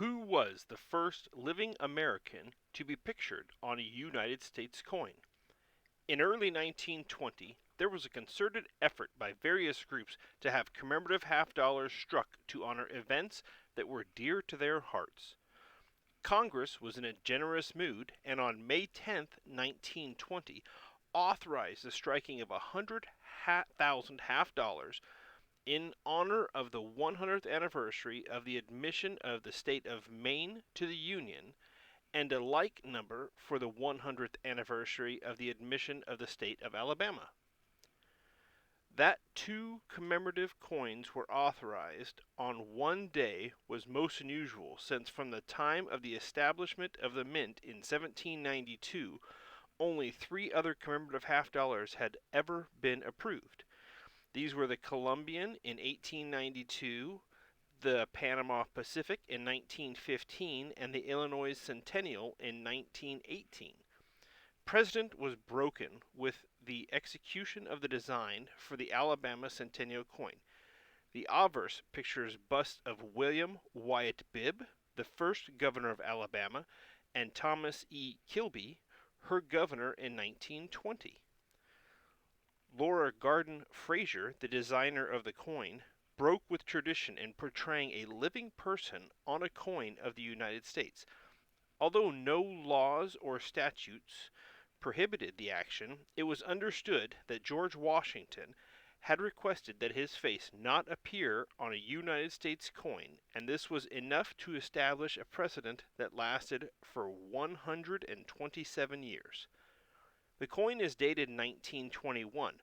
Who was the first living American to be pictured on a United States coin? In early 1920, there was a concerted effort by various groups to have commemorative half dollars struck to honor events that were dear to their hearts. Congress was in a generous mood, and on May 10, 1920, authorized the striking of 100,000 half dollars in honor of the 100th anniversary of the admission of the state of Maine to the Union, and a like number for the 100th anniversary of the admission of the state of Alabama. That two commemorative coins were authorized on one day was most unusual, since from the time of the establishment of the mint in 1792, only three other commemorative half dollars had ever been approved. These were the Columbian in 1892, the Panama Pacific in 1915, and the Illinois Centennial in 1918. Precedent was broken with the execution of the design for the Alabama Centennial coin. The obverse pictures busts of William Wyatt Bibb, the first governor of Alabama, and Thomas E. Kilby, her governor in 1920. Laura Garden Fraser, the designer of the coin, broke with tradition in portraying a living person on a coin of the United States. Although no laws or statutes prohibited the action, it was understood that George Washington had requested that his face not appear on a United States coin, and this was enough to establish a precedent that lasted for 127 years. The coin is dated 1921,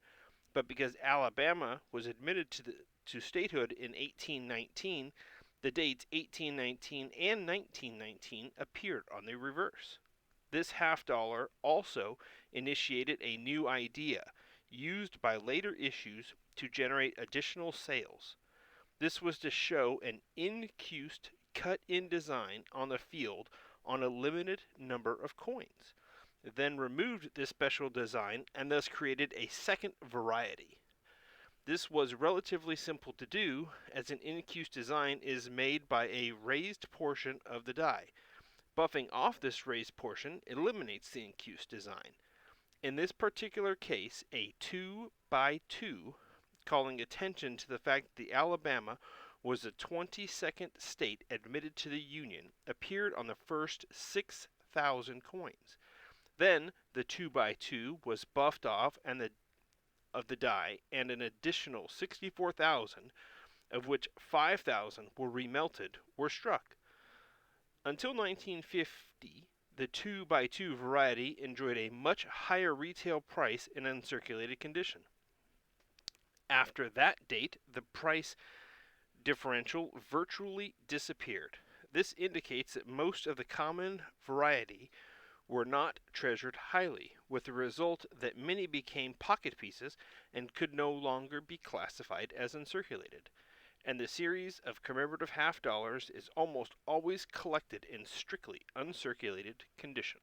but because Alabama was admitted to statehood in 1819, the dates 1819 and 1919 appeared on the reverse. This half dollar also initiated a new idea used by later issues to generate additional sales. This was to show an incused cut-in design on the field on a limited number of coins, then removed this special design and thus created a second variety. This was relatively simple to do, as an incused design is made by a raised portion of the die. Buffing off this raised portion eliminates the incused design. In this particular case, a 2x2, calling attention to the fact that the Alabama was the 22nd state admitted to the Union, appeared on the first 6,000 coins. Then the 2x2 was buffed off of the die, and an additional 64,000, of which 5,000 were remelted, were struck. Until 1950, the 2x2 variety enjoyed a much higher retail price in uncirculated condition. After that date, the price differential virtually disappeared. This indicates that most of the common variety were not treasured highly, with the result that many became pocket pieces and could no longer be classified as uncirculated, and the series of commemorative half dollars is almost always collected in strictly uncirculated condition.